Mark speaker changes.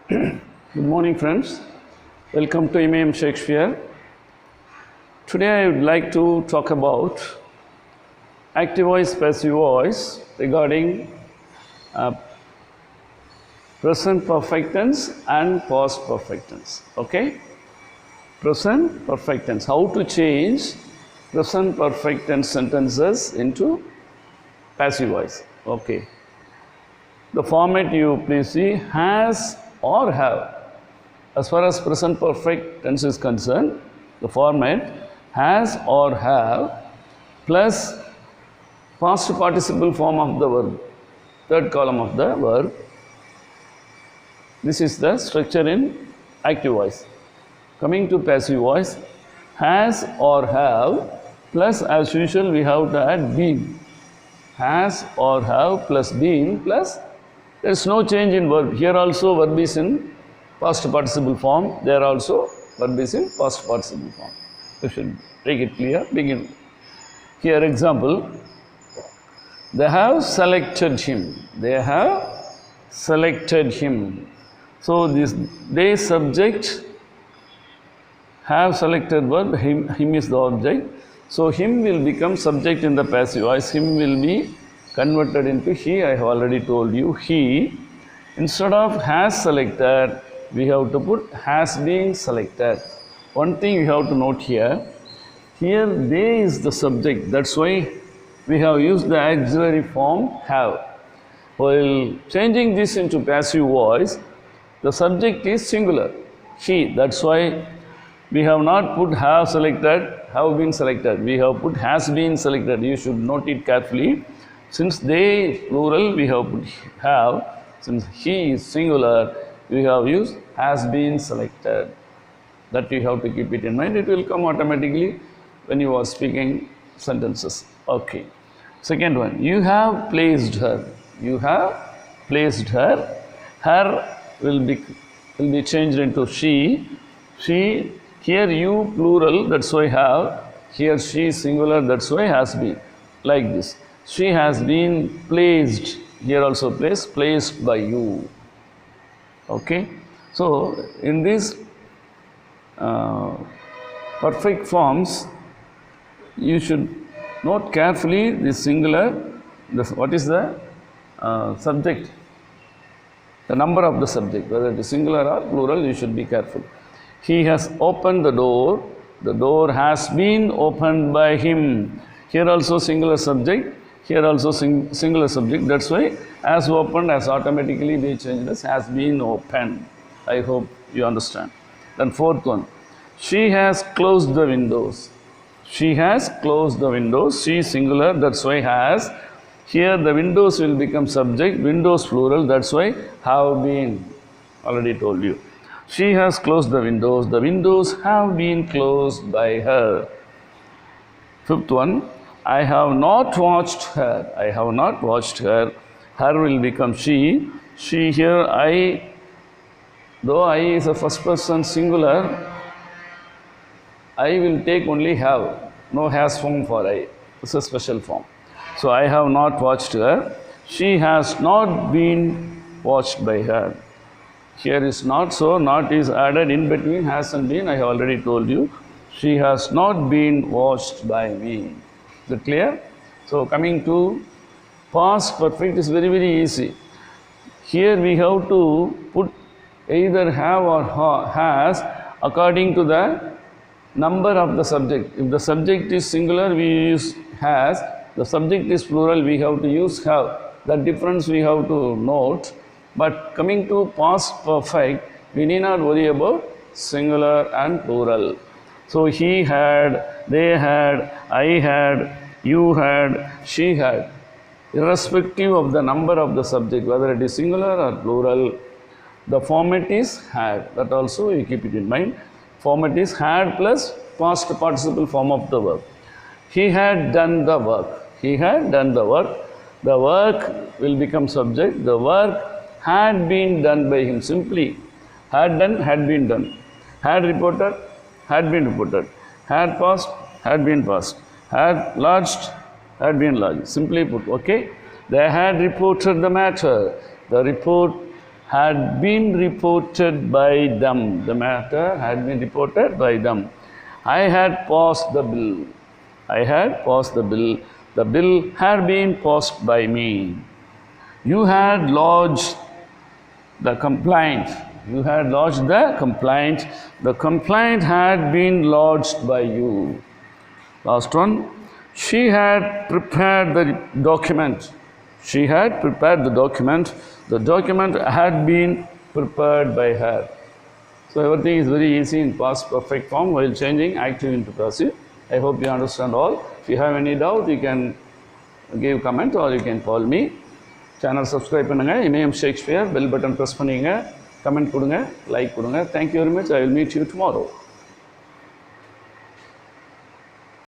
Speaker 1: Good morning, friends. Welcome to Imam Shakespeare. Today I would like to talk about active voice, passive voice regarding present perfect tense and past perfect tense. Okay? Present perfect tense. How to change present perfect tense sentences into passive voice. Okay. The format you please see has or have. As far as present perfect tense is concerned, the format has or have plus past participle form of the verb, third column of the verb. This is the structure in active voice. Coming to passive voice, has or have plus, as usual, we have to add been. Has or have plus been plus, there is no change in verb. Here also verb is in past participle form. There also verb is in past participle form. You should make it clear. Begin. Here example, they have selected him. They have selected him. So this they subject have selected verb, him is the object. So him will become subject in the passive voice. Him will be converted into he. I have already told you he. Instead of has selected, we have to put has been selected. One thing you have to note here, they is the subject. That's why we have used the auxiliary form have. While changing this into passive voice, the subject is singular, he. That's why we have not put have selected, have been selected. We have put has been selected. You should note it carefully. Since they is plural, we have put have. Since he is singular, we have used has been selected. That you have to keep it in mind. It will come automatically when you are speaking sentences. Okay. Second one, you have placed her. You have placed her. Her will be changed into she. She, here you plural, that's why have. Here she singular, that's why has been. Like this. She has been placed. Here also placed by you. Okay. So in these perfect forms, you should note carefully the singular. What is the subject? The number of the subject, whether it is singular or plural, you should be careful. He has opened the door. The door has been opened by him. Here also singular subject. Here also singular subject. That's why as opened, as automatically they changed as has been opened. I hope you understand. Then fourth one. She has closed the windows. She has closed the windows. She singular. That's why has. Here the windows will become subject. Windows plural. That's why have been. Already told you. She has closed the windows. The windows have been closed by her. Fifth one. I have not watched her. I have not watched her. Her will become she. She here I. Though I is a first person singular, I will take only have. No has form for I. It's a special form. So I have not watched her. She has not been watched by her. Here is not, so not is added in between has and been. I have already told you. She has not been watched by me. Is it clear? So coming to past perfect is very, very easy. Here we have to put either have or has according to the number of the subject. If the subject is singular, we use has. The subject is plural, we have to use have. That difference we have to note. But coming to past perfect, we need not worry about singular and plural. So he had, they had, I had, you had, she had. Irrespective of the number of the subject, whether it is singular or plural, the format is had. That also you keep it in mind. Format is had plus past participle form of the verb. He had done the work. He had done the work. The work will become subject. The work had been done by him. Simply had done, had been done. Had reported, had been reported. Had passed, had been passed. Had lodged, had been lodged. Simply put, okay? They had reported the matter. The report had been reported by them. The matter had been reported by them. I had passed the bill. I had passed the bill. The bill had been passed by me. You had lodged the complaint. You had lodged the complaint. The complaint had been lodged by you. Last one. She had prepared the document. She had prepared the document. The document had been prepared by her. So everything is very easy in past perfect form while changing active into passive. I hope you understand all. If you have any doubt, you can give comment or you can call me. Channel subscribe பண்ணுங்க. இமயம் Shakespeare bell button press பண்ணுங்க. Comment கொடுங்க. Like கொடுங்க. Thank you very much. I will meet you tomorrow.